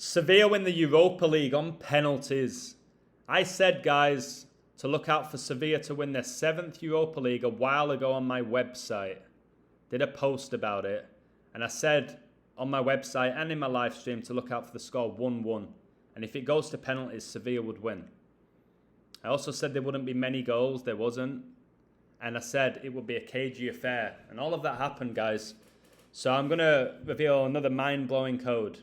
Sevilla win the Europa League on penalties. I said, guys, to look out for Sevilla to win their 7th Europa League a while ago on my website. Did a post about it. And I said on my website and in my live stream to look out for the score 1-1. And if it goes to penalties, Sevilla would win. I also said there wouldn't be many goals. There wasn't. And I said it would be a cagey affair. And all of that happened, guys. So I'm going to reveal another mind-blowing code.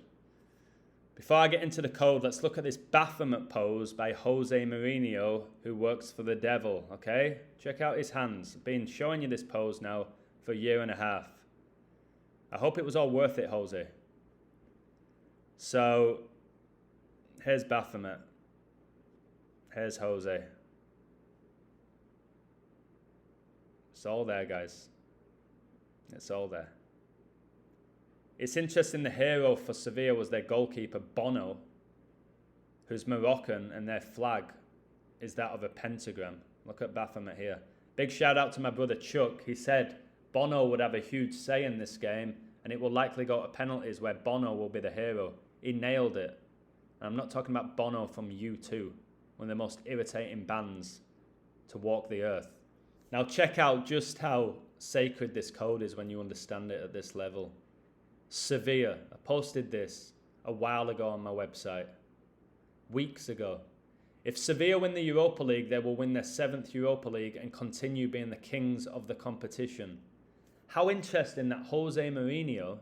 Before I get into the code, let's look at this Baphomet pose by Jose Mourinho, who works for the devil, okay? Check out his hands. I've been showing you this pose now for a year and a half. I hope it was all worth it, Jose. So, here's Baphomet. Here's Jose. It's all there, guys. It's all there. It's interesting the hero for Sevilla was their goalkeeper, Bono, who's Moroccan, and their flag is that of a pentagram. Look at Baphomet here. Big shout out to my brother Chuck. He said Bono would have a huge say in this game, and it will likely go to penalties where Bono will be the hero. He nailed it. And I'm not talking about Bono from U2, one of the most irritating bands to walk the earth. Now check out just how sacred this code is when you understand it at this level. Sevilla. I posted this a while ago on my website. Weeks ago. If Sevilla win the Europa League, they will win their 7th Europa League and continue being the kings of the competition. How interesting that Jose Mourinho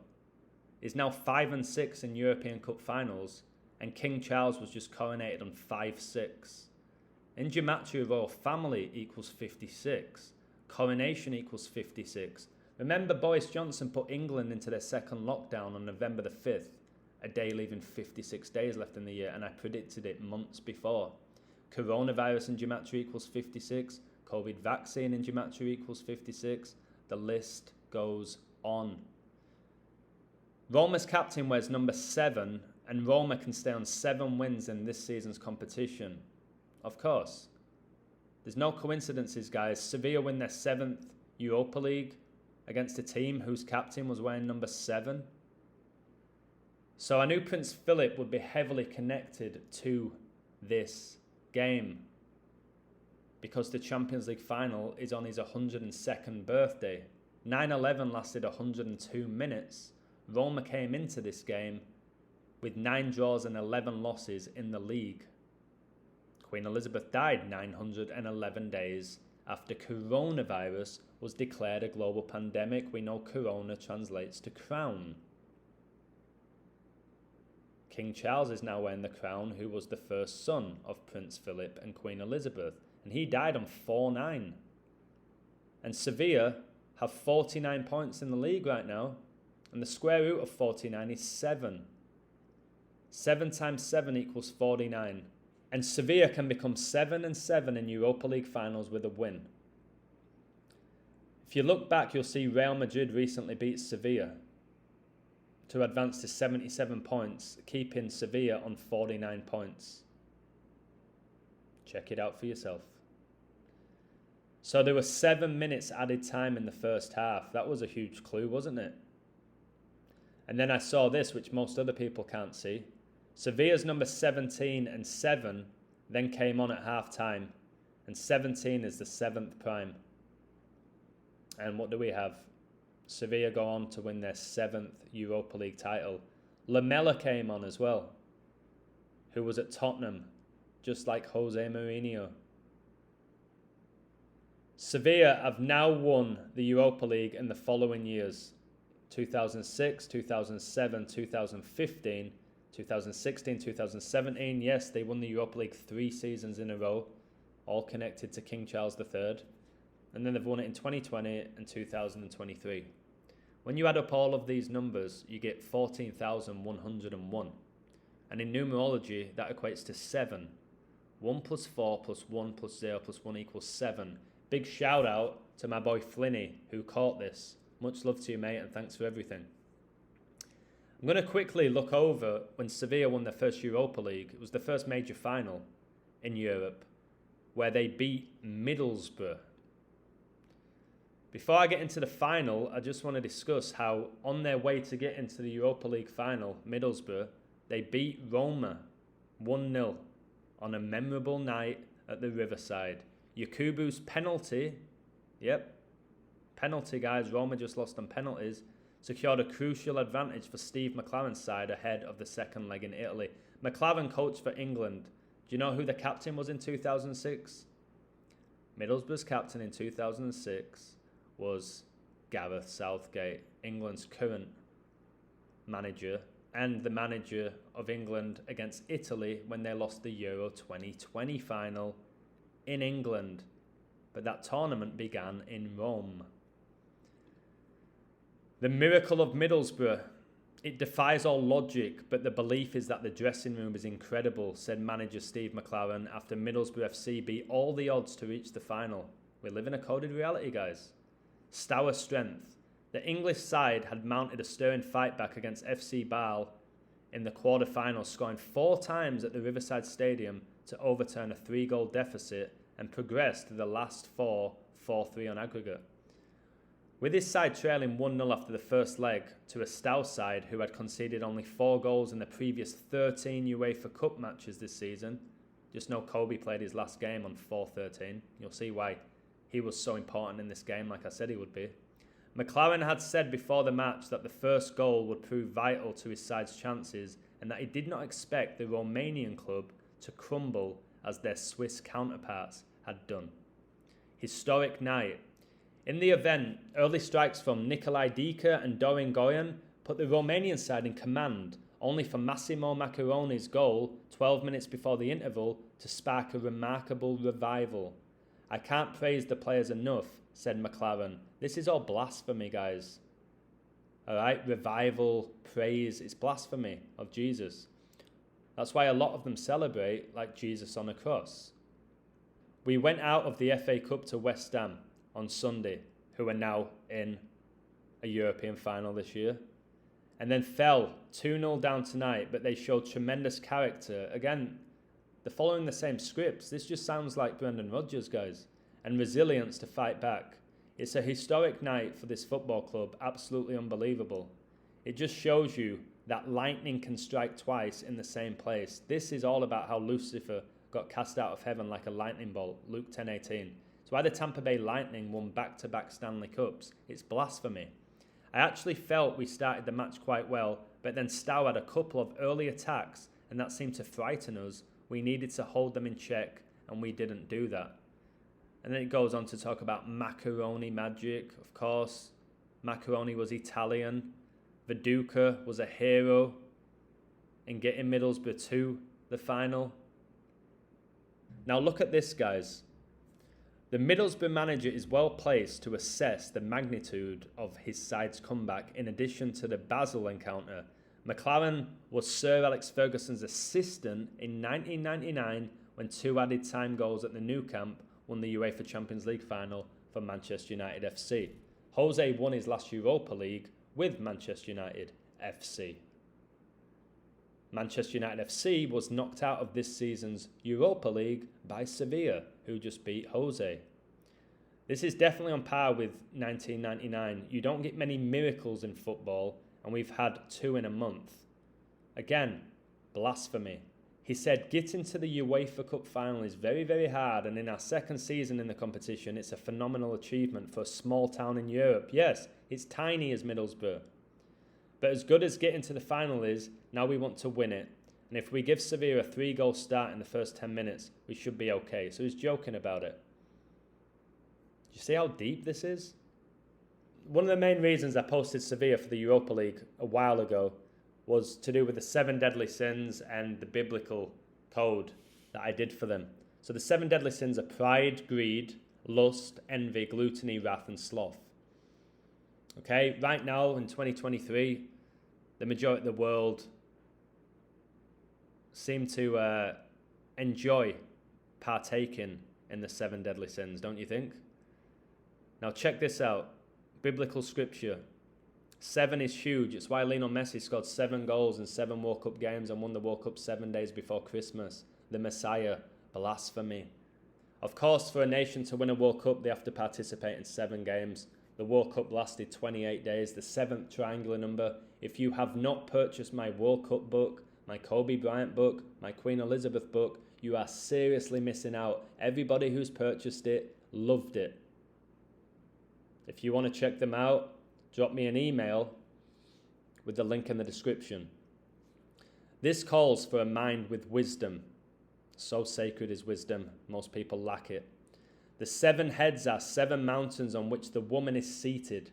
is now 5-6 in European Cup finals and King Charles was just coronated on 5-6. In gematria, royal family equals 56. Coronation equals 56. Remember, Boris Johnson put England into their second lockdown on November the 5th, a day leaving 56 days left in the year, and I predicted it months before. Coronavirus in gematria equals 56. COVID vaccine in gematria equals 56. The list goes on. Roma's captain wears number 7, and Roma can stay on 7 wins in this season's competition. Of course. There's no coincidences, guys. Sevilla win their 7th Europa League against a team whose captain was wearing number 7. So I knew Prince Philip would be heavily connected to this game because the Champions League final is on his 102nd birthday. 9/11 lasted 102 minutes. Roma came into this game with 9 draws and 11 losses in the league. Queen Elizabeth died 911 days after coronavirus was declared a global pandemic. We know corona translates to crown. King Charles is now wearing the crown, who was the first son of Prince Philip and Queen Elizabeth, and he died on 4-9. And Sevilla have 49 points in the league right now, and the square root of 49 is 7. 7 times 7 equals 49. And Sevilla can become 7-7 in Europa League finals with a win. If you look back, you'll see Real Madrid recently beat Sevilla to advance to 77 points, keeping Sevilla on 49 points. Check it out for yourself. So there was 7 minutes added time in the first half. That was a huge clue, wasn't it? And then I saw this, which most other people can't see. Sevilla's number 17 and 7 then came on at half-time. And 17 is the 7th prime. And what do we have? Sevilla go on to win their 7th Europa League title. Lamela came on as well, who was at Tottenham, just like Jose Mourinho. Sevilla have now won the Europa League in the following years. 2006, 2007, 2015, 2016, 2017. Yes, they won the Europa League 3 seasons in a row, all connected to King Charles III. And then they've won it in 2020 and 2023. When you add up all of these numbers, you get 14,101. And in numerology, that equates to 7. 1 plus 4 plus 1 plus 0 plus 1 equals 7. Big shout out to my boy Flinny, who caught this. Much love to you, mate, and thanks for everything. I'm going to quickly look over when Sevilla won their first Europa League. It was the first major final in Europe where they beat Middlesbrough. Before I get into the final, I just want to discuss how on their way to get into the Europa League final, Middlesbrough They beat Roma 1-0 on a memorable night at the Riverside. Yakubu's penalty, penalty guys, Roma just lost on penalties, secured a crucial advantage for Steve McLaren's side ahead of the second leg in Italy. McLaren coached for England. Do you know who the captain was in 2006? Middlesbrough's captain in 2006 was Gareth Southgate, England's current manager and the manager of England against Italy when they lost the Euro 2020 final in England. But that tournament began in Rome. The miracle of Middlesbrough. It defies all logic, but the belief is that the dressing room is incredible, said manager Steve McLaren after Middlesbrough FC beat all the odds to reach the final. We live in a coded reality, guys. Stour strength. The English side had mounted a stirring fight back against FC Bâle in the quarter-final, scoring 4 times at the Riverside Stadium to overturn a 3-goal deficit and progress to the last 4-3 on aggregate. With his side trailing 1-0 after the first leg to a Stour side who had conceded only 4 goals in the previous 13 UEFA Cup matches this season, just know Kobe played his last game on 4-13. You'll see why he was so important in this game, like I said he would be. McLaren had said before the match that the first goal would prove vital to his side's chances and that he did not expect the Romanian club to crumble as their Swiss counterparts had done. Historic night. In the event, early strikes from Nikolai Dika and Dorin Goyan put the Romanian side in command, only for Massimo Maccheroni's goal 12 minutes before the interval to spark a remarkable revival. I can't praise the players enough, said McLaren. This is all blasphemy, guys. Alright, revival, praise, it's blasphemy of Jesus. That's why a lot of them celebrate like Jesus on a cross. We went out of the FA Cup to West Ham on Sunday, who are now in a European final this year, and then fell 2-0 down tonight, but they showed tremendous character. Again, they're following the same scripts. This just sounds like Brendan Rodgers, guys, and resilience to fight back. It's a historic night for this football club, absolutely unbelievable. It just shows you that lightning can strike twice in the same place. This is all about how Lucifer got cast out of heaven like a lightning bolt, Luke 10:18. It's why the Tampa Bay Lightning won back-to-back Stanley Cups. It's blasphemy. I actually felt we started the match quite well, but then Stour had a couple of early attacks, and that seemed to frighten us. We needed to hold them in check, and we didn't do that. And then it goes on to talk about macaroni magic, of course. Macaroni was Italian. Viduka was a hero in getting Middlesbrough to the final. Now look at this, guys. The Middlesbrough manager is well placed to assess the magnitude of his side's comeback in addition to the Basel encounter. McLaren was Sir Alex Ferguson's assistant in 1999 when 2 added time goals at the Nou Camp won the UEFA Champions League final for Manchester United FC. Jose won his last Europa League with Manchester United FC. Manchester United FC was knocked out of this season's Europa League by Sevilla, who just beat Jose. This is definitely on par with 1999. You don't get many miracles in football, and we've had 2 in a month. Again, blasphemy. He said getting to the UEFA Cup final is very, very hard, and in our second season in the competition, it's a phenomenal achievement for a small town in Europe. Yes, it's tiny as Middlesbrough. But as good as getting to the final is, now we want to win it. And if we give Sevilla a 3-goal start in the first 10 minutes, we should be okay. So he's joking about it. Do you see how deep this is? One of the main reasons I posted Sevilla for the Europa League a while ago was to do with the 7 deadly sins and the biblical code that I did for them. So the 7 deadly sins are pride, greed, lust, envy, gluttony, wrath, and sloth. Okay, right now in 2023, the majority of the world seem to enjoy partaking in the 7 deadly sins, don't you think? Now check this out. Biblical scripture. 7 is huge. It's why Lionel Messi scored 7 goals in 7 World Cup games and won the World Cup 7 days before Christmas. The Messiah. Blasphemy. Of course, for a nation to win a World Cup, they have to participate in 7 games. The World Cup lasted 28 days, the 7th triangular number. If you have not purchased my World Cup book, my Kobe Bryant book, my Queen Elizabeth book, you are seriously missing out. Everybody who's purchased it loved it. If you want to check them out, drop me an email with the link in the description. This calls for a mind with wisdom. So sacred is wisdom, most people lack it. The 7 heads are 7 mountains on which the woman is seated.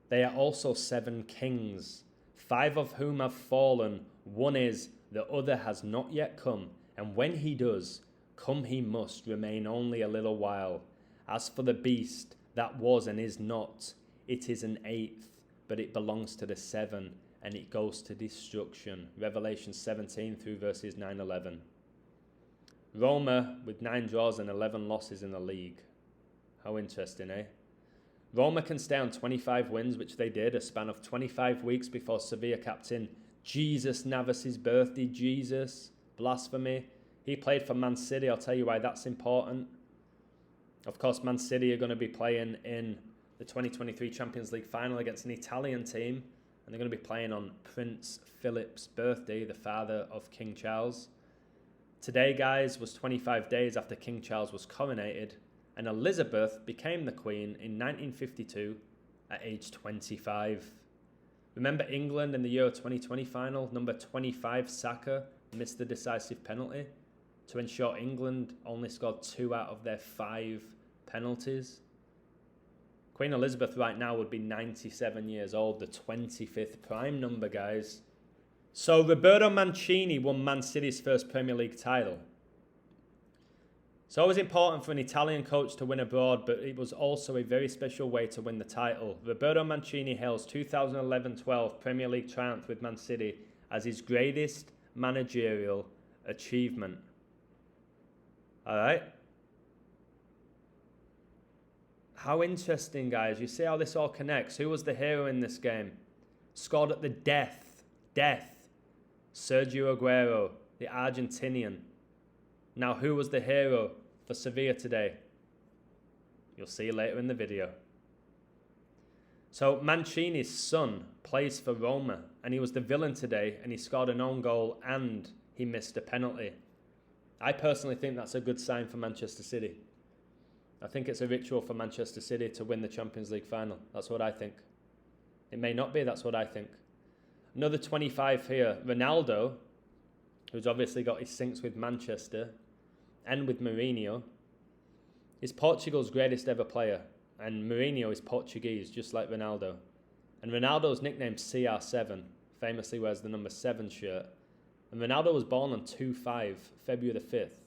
They are also 7 kings, 5 of whom have fallen. One is, the other has not yet come, and when he does, come he must remain only a little while. As for the beast, that was and is not, it is an 8th, but it belongs to the 7, and it goes to destruction. Revelation 17 through verses 9-11. Roma with 9 draws and 11 losses in the league. How interesting, eh? Roma can stay on 25 wins, which they did, a span of 25 weeks before Sevilla captain Jesus Navas' birthday. Jesus, blasphemy. He played for Man City. I'll tell you why that's important. Of course, Man City are going to be playing in the 2023 Champions League final against an Italian team, and they're going to be playing on Prince Philip's birthday, the father of King Charles. Today, guys, was 25 days after King Charles was coronated, and Elizabeth became the Queen in 1952 at age 25. Remember England in the Euro 2020 final? Number 25, Saka, missed the decisive penalty to ensure England only scored 2 out of their 5 penalties. Queen Elizabeth right now would be 97 years old, the 25th prime number, guys. So Roberto Mancini won Man City's first Premier League title. It's always important for an Italian coach to win abroad, but it was also a very special way to win the title. Roberto Mancini hails 2011-12 Premier League triumph with Man City as his greatest managerial achievement. All right? How interesting, guys. You see how this all connects. Who was the hero in this game? Scored at the death. Sergio Aguero, the Argentinian. Now, who was the hero for Sevilla today? You'll see later in the video. So Mancini's son plays for Roma, and he was the villain today, and he scored an own goal and he missed a penalty. I personally think that's a good sign for Manchester City. I think it's a ritual for Manchester City to win the Champions League final. That's what I think. It may not be, that's what I think. Another 25 here. Ronaldo, who's obviously got his syncs with Manchester and with Mourinho, is Portugal's greatest ever player. And Mourinho is Portuguese, just like Ronaldo. And Ronaldo's nicknamed CR7, famously wears the number 7 shirt. And Ronaldo was born on 2/5, February the 5th.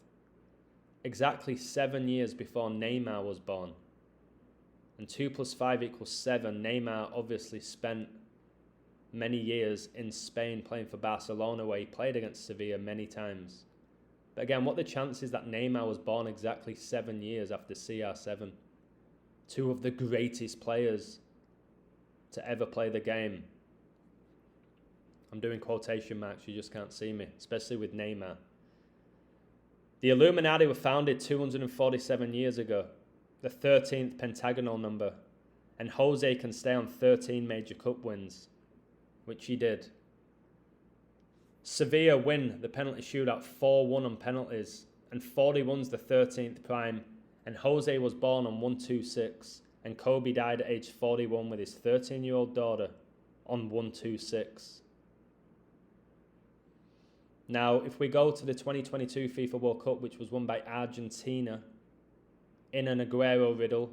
Exactly 7 years before Neymar was born. And 2 + 5 = 7. Neymar obviously spent many years in Spain playing for Barcelona, where he played against Sevilla many times. But again, what are the chances that Neymar was born exactly 7 years after CR7? 2 of the greatest players to ever play the game. I'm doing quotation marks, you just can't see me, especially with Neymar. The Illuminati were founded 247 years ago, the 13th pentagonal number, and Jose can stay on 13 major cup wins, which he did. Sevilla win the penalty shootout 4-1 on penalties, and 41's the 13th prime, and Jose was born on 126, and Kobe died at age 41 with his 13-year-old daughter on 126. Now, if we go to the 2022 FIFA World Cup, which was won by Argentina, in an Aguero riddle,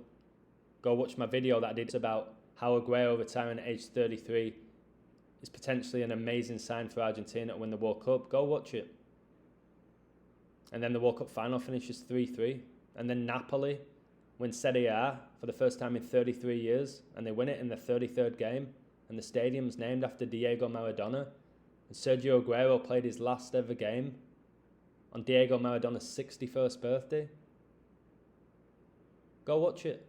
go watch my video that I did about how Aguero retiring at age 33 is potentially an amazing sign for Argentina to win the World Cup. Go watch it. And then the World Cup final finishes 3-3. And then Napoli win Serie A for the first time in 33 years. And they win it in the 33rd game. And the stadium's named after Diego Maradona. And Sergio Aguero played his last ever game on Diego Maradona's 61st birthday. Go watch it.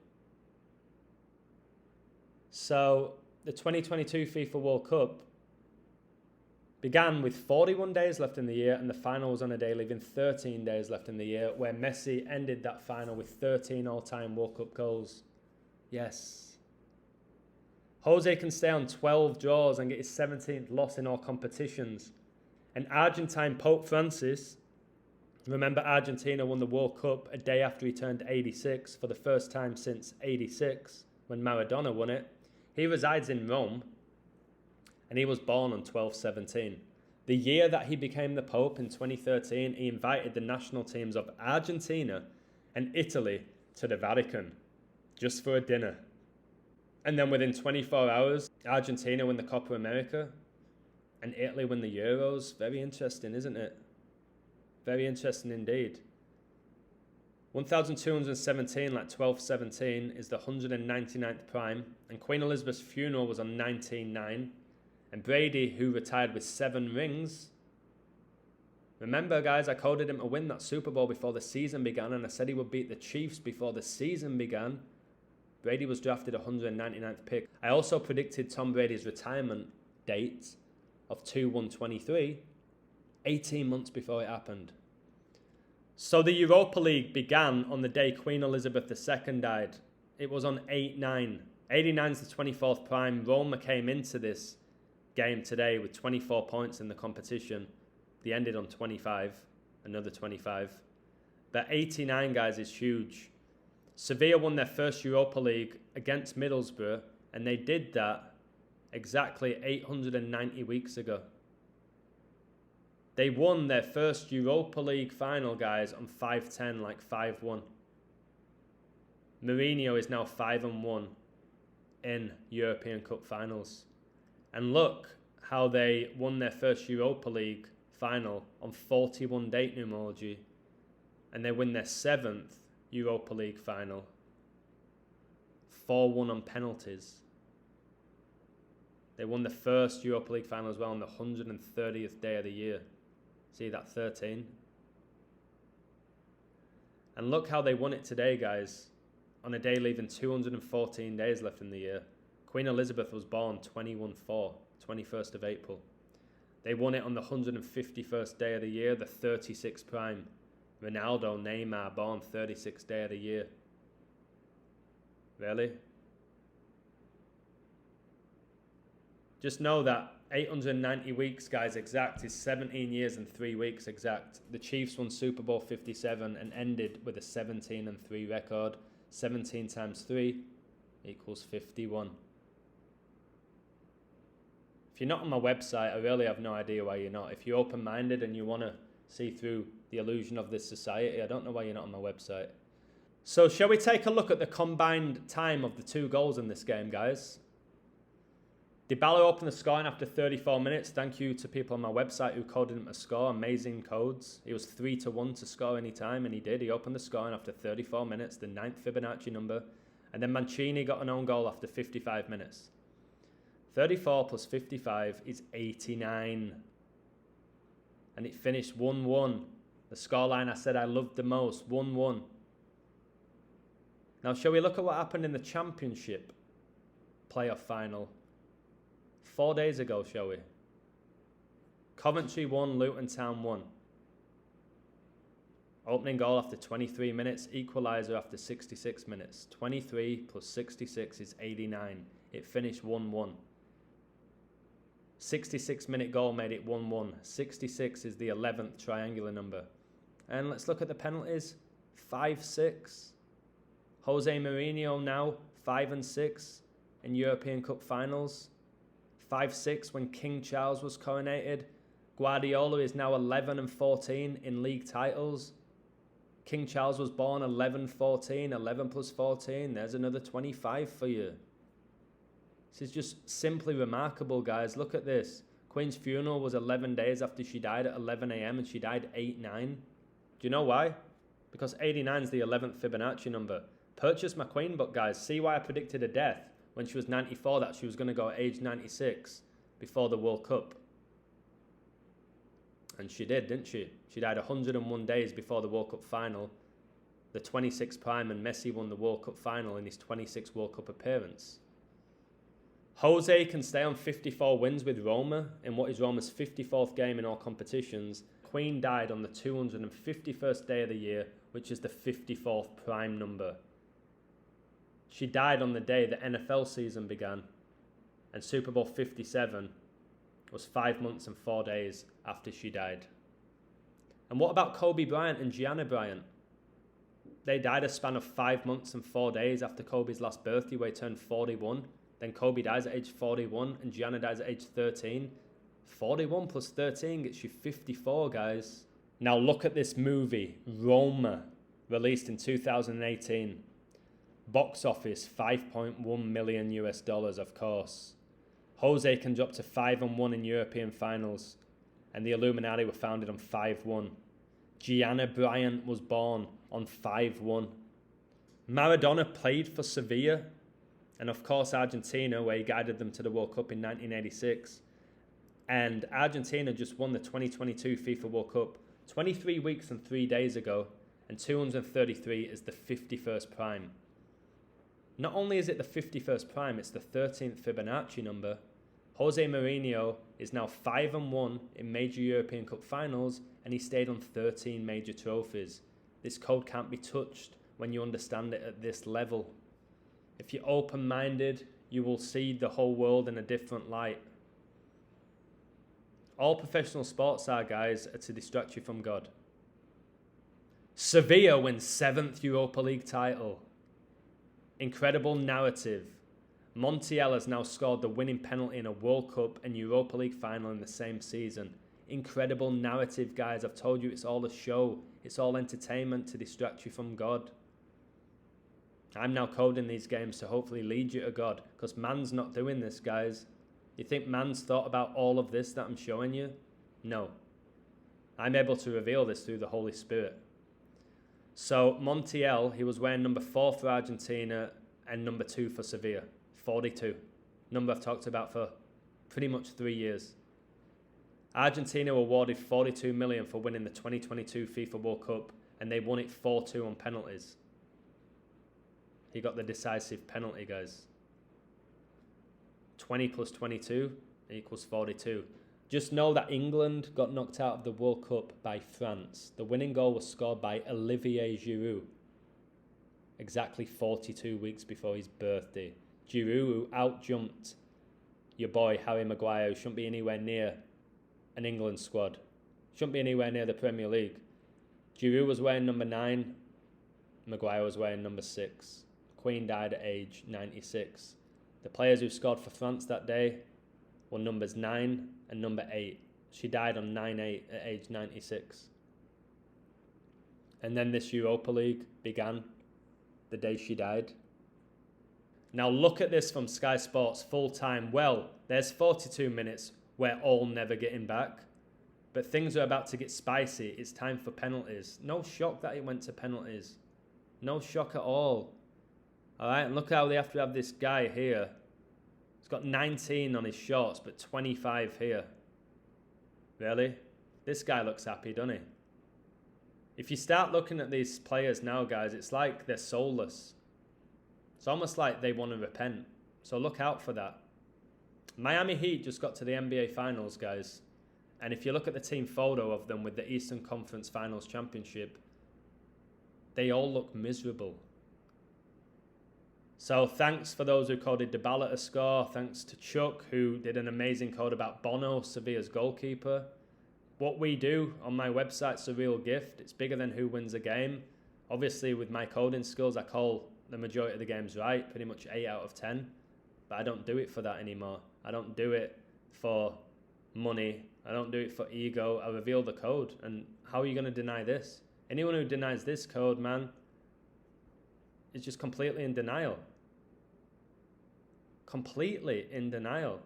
So the 2022 FIFA World Cup began with 41 days left in the year, and the final was on a day leaving 13 days left in the year, where Messi ended that final with 13 all-time World Cup goals. Yes. Jose can stay on 12 draws and get his 17th loss in all competitions. And Argentine Pope Francis, remember Argentina won the World Cup a day after he turned 86 for the first time since 86 when Maradona won it. He resides in Rome and he was born on 12/17. The year that he became the Pope in 2013, he invited the national teams of Argentina and Italy to the Vatican just for a dinner. And then within 24 hours, Argentina win the Copa America and Italy win the Euros. Very interesting, isn't it? Very interesting indeed. 1217, like 1217, is the 199th prime, and Queen Elizabeth's funeral was on 1909. And Brady, who retired with 7 rings, remember guys, I coded him to win that Super Bowl before the season began, and I said he would beat the Chiefs before the season began. Brady was drafted 199th pick. I also predicted Tom Brady's retirement date of 2/1/23, 18 months before it happened. So the Europa League began on the day Queen Elizabeth II died. It was on 8/9. 89 is the 24th prime. Roma came into this game today with 24 points in the competition. They ended on 25, another 25. But 89, guys, is huge. Sevilla won their first Europa League against Middlesbrough, and they did that exactly 890 weeks ago. They won their first Europa League final, guys, on 5-10, like 5-1. Mourinho is now 5-1 in European Cup finals. And look how they won their first Europa League final on 41 date numerology. And they win their 7th Europa League final 4-1 on penalties. They won the first Europa League final as well on the 130th day of the year. See that 13? And look how they won it today, guys. On a day leaving 214 days left in the year. Queen Elizabeth was born 21/4, 21st of April. They won it on the 151st day of the year, the 36th prime. Ronaldo, Neymar, born 36th day of the year. Really? Just know that 890 weeks, guys, exact is 17 years and 3 weeks exact. The Chiefs won Super Bowl 57 and ended with a 17-3 record. 17 times 3 equals 51. If you're not on my website, I really have no idea why you're not. If you're open-minded and you want to see through the illusion of this society, I don't know why you're not on my website. So shall we take a look at the combined time of the 2 goals in this game, guys? Dybala opened the scoring after 34 minutes. Thank you to people on my website who coded him to score. Amazing codes. He was 3-1 to score any time, and he did. He opened the scoring after 34 minutes, the 9th Fibonacci number. And then Mancini got an own goal after 55 minutes. 34 plus 55 is 89. And it finished 1-1. The scoreline I said I loved the most, 1-1. Now, shall we look at what happened in the Championship playoff final 4 days ago, shall we? Coventry won, Luton Town won. Opening goal after 23 minutes, equaliser after 66 minutes. 23 plus 66 is 89. It finished 1-1. 66-minute goal made it 1-1. 66 is the 11th triangular number. And let's look at the penalties. 5-6. Jose Mourinho now 5-6 in European Cup finals. 5-6 when King Charles was coronated. Guardiola is now 11-14 in league titles. King Charles was born 11-14, 11 plus 14. There's another 25 for you. This is just simply remarkable, guys. Look at this. Queen's funeral was 11 days after she died at 11 a.m. and she died 8-9. Do you know why? Because 89 is the 11th Fibonacci number. Purchase my Queen book, guys. See why I predicted a death when she was 94, that she was going to go at age 96 before the World Cup. And she did, didn't she? She died 101 days before the World Cup final. The 26th prime, and Messi won the World Cup final in his 26th World Cup appearance. Jose can stay on 54 wins with Roma in what is Roma's 54th game in all competitions. Queen died on the 251st day of the year, which is the 54th prime number. She died on the day the NFL season began, and Super Bowl 57 was 5 months and 4 days after she died. And what about Kobe Bryant and Gianna Bryant? They died a span of 5 months and 4 days after Kobe's last birthday, where he turned 41. Then Kobe dies at age 41 and Gianna dies at age 13. 41 plus 13 gets you 54, guys. Now look at this movie, Roma, released in 2018. Box office, 5.1 million US dollars, of course. Jose can drop to 5-1 in European finals, and the Illuminati were founded on 5-1. Gianna Bryant was born on 5-1. Maradona played for Sevilla, and of course Argentina, where he guided them to the World Cup in 1986. And Argentina just won the 2022 FIFA World Cup 23 weeks and 3 days ago, and 233 is the 51st prime. Not only is it the 51st prime, it's the 13th Fibonacci number. Jose Mourinho is now 5-1 in major European Cup finals, and he stayed on 13 major trophies. This code can't be touched when you understand it at this level. If you're open-minded, you will see the whole world in a different light. All professional sports are, guys, are to distract you from God. Sevilla wins 7th Europa League title. Incredible narrative. Montiel has now scored the winning penalty in a World Cup and Europa League final in the same season. Incredible narrative, guys. I've told you it's all a show. It's all entertainment to distract you from God. I'm now coding these games to hopefully lead you to God, because man's not doing this, guys. You think man's thought about all of this that I'm showing you? No. I'm able to reveal this through the Holy Spirit. So Montiel, he was wearing number 4 for Argentina and number 2 for Sevilla. 42. Number I've talked about for pretty much 3 years. Argentina were awarded 42 million for winning the 2022 FIFA World Cup, and they won it 4-2 on penalties. He got the decisive penalty, guys. 20 plus 22 equals 42. Just know that England got knocked out of the World Cup by France. The winning goal was scored by Olivier Giroud, exactly 42 weeks before his birthday. Giroud, who outjumped your boy Harry Maguire, who shouldn't be anywhere near an England squad. Shouldn't be anywhere near the Premier League. Giroud was wearing number 9. Maguire was wearing number 6. Queen died at age 96. The players who scored for France that day were numbers 9 and number 8. She died on 9-8 at age 96. And then this Europa League began the day she died. Now look at this from Sky Sports full time. Well, there's 42 minutes. We're all never getting back. But things are about to get spicy. It's time for penalties. No shock that it went to penalties. No shock at all. Alright, and look how they have to have this guy here. He's got 19 on his shorts, but 25 here. Really? This guy looks happy, doesn't he? If you start looking at these players now, guys, it's like they're soulless. It's almost like they want to repent. So look out for that. Miami Heat just got to the NBA Finals, guys. And if you look at the team photo of them with the Eastern Conference Finals Championship, they all look miserable. So thanks for those who coded Dybala to score. Thanks to Chuck, who did an amazing code about Bono, Sevilla's goalkeeper. What we do on my website's a real gift. It's bigger than who wins a game. Obviously, with my coding skills, I call the majority of the games right, pretty much 8 out of 10. But I don't do it for that anymore. I don't do it for money. I don't do it for ego. I reveal the code. And how are you going to deny this? Anyone who denies this code, man, is just completely in denial. Completely in denial.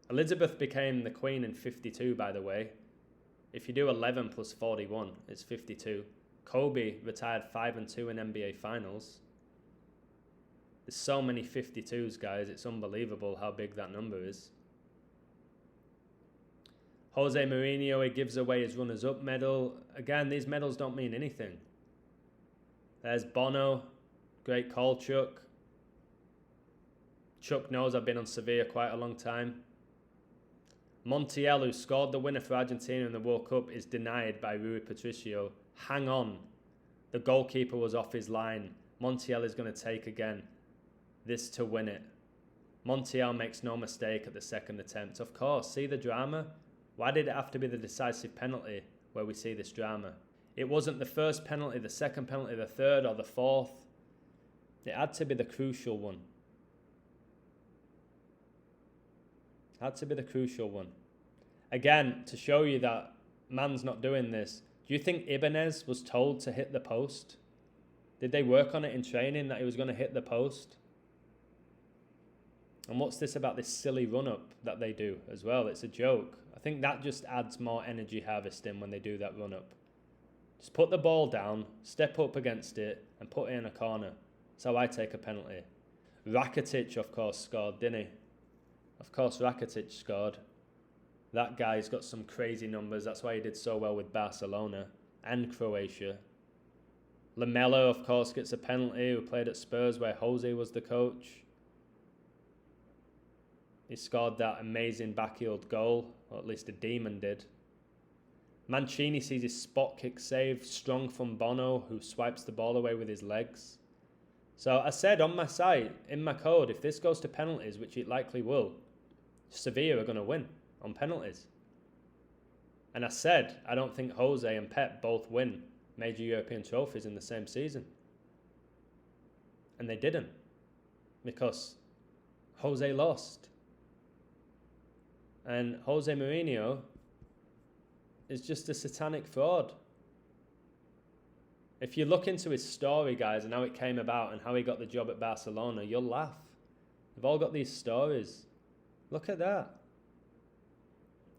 Elizabeth became the queen in 52, by the way. If you do 11 plus 41, it's 52. Kobe retired 5-2 in NBA Finals. There's so many 52s, guys. It's unbelievable how big that number is. Jose Mourinho, he gives away his runners-up medal. Again, these medals don't mean anything. There's Bono. Great call, Chuck. Chuck knows I've been on Sevilla quite a long time. Montiel, who scored the winner for Argentina in the World Cup, is denied by Rui Patricio. Hang on. The goalkeeper was off his line. Montiel is going to take again. This to win it. Montiel makes no mistake at the second attempt. Of course, see the drama? Why did it have to be the decisive penalty where we see this drama? It wasn't the first penalty, the second penalty, the third or the fourth. It had to be the crucial one. Had to be the crucial one. Again, to show you that man's not doing this, do you think Ibanez was told to hit the post? Did they work on it in training that he was going to hit the post? And what's this about this silly run-up that they do as well? It's a joke. I think that just adds more energy harvesting when they do that run-up. Just put the ball down, step up against it, and put it in a corner. That's how I take a penalty. Rakitic, of course, scored, didn't he? Of course, Rakitic scored. That guy's got some crazy numbers. That's why he did so well with Barcelona and Croatia. Lamela, of course, gets a penalty, who played at Spurs where Jose was the coach. He scored that amazing backheeled goal, or at least a demon did. Mancini sees his spot kick save, strong from Bono, who swipes the ball away with his legs. So I said on my site, in my code, if this goes to penalties, which it likely will, Sevilla are going to win on penalties. And I said, I don't think Jose and Pep both win major European trophies in the same season. And they didn't, because Jose lost. And Jose Mourinho is just a satanic fraud. If you look into his story, guys, and how it came about and how he got the job at Barcelona, you'll laugh. They've all got these stories. Look at that.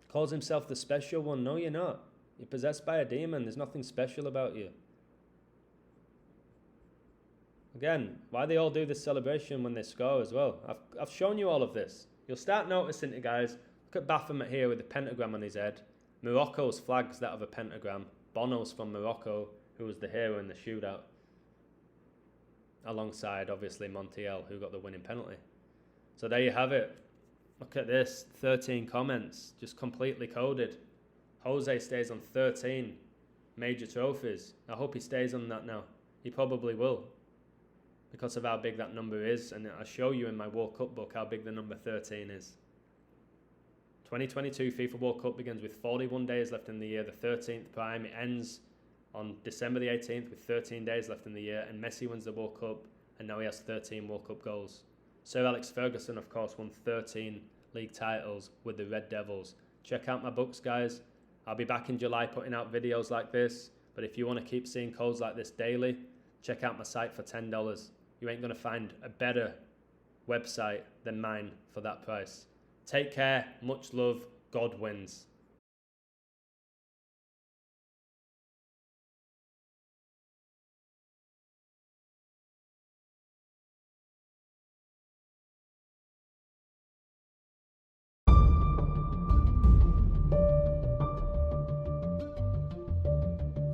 Calls himself the special one. No, you're not. You're possessed by a demon. There's nothing special about you. Again, why they all do this celebration when they score as well? I've shown you all of this. You'll start noticing it, guys. Look at Baphomet here with the pentagram on his head. Morocco's flag's that of a pentagram. Bono's from Morocco, who was the hero in the shootout. Alongside, obviously, Montiel, who got the winning penalty. So there you have it. Look at this. 13 comments. Just completely coded. Jose stays on 13 major trophies. I hope he stays on that now. He probably will, because of how big that number is. And I'll show you in my World Cup book how big the number 13 is. 2022 FIFA World Cup begins with 41 days left in the year, the 13th prime. It ends on December the 18th with 13 days left in the year, and Messi wins the World Cup, and now he has 13 World Cup goals. Sir Alex Ferguson, of course, won 13 league titles with the Red Devils. Check out my books, guys. I'll be back in July putting out videos like this, but if you want to keep seeing codes like this daily, check out my site for $10. You ain't going to find a better website than mine for that price. Take care, much love, God wins.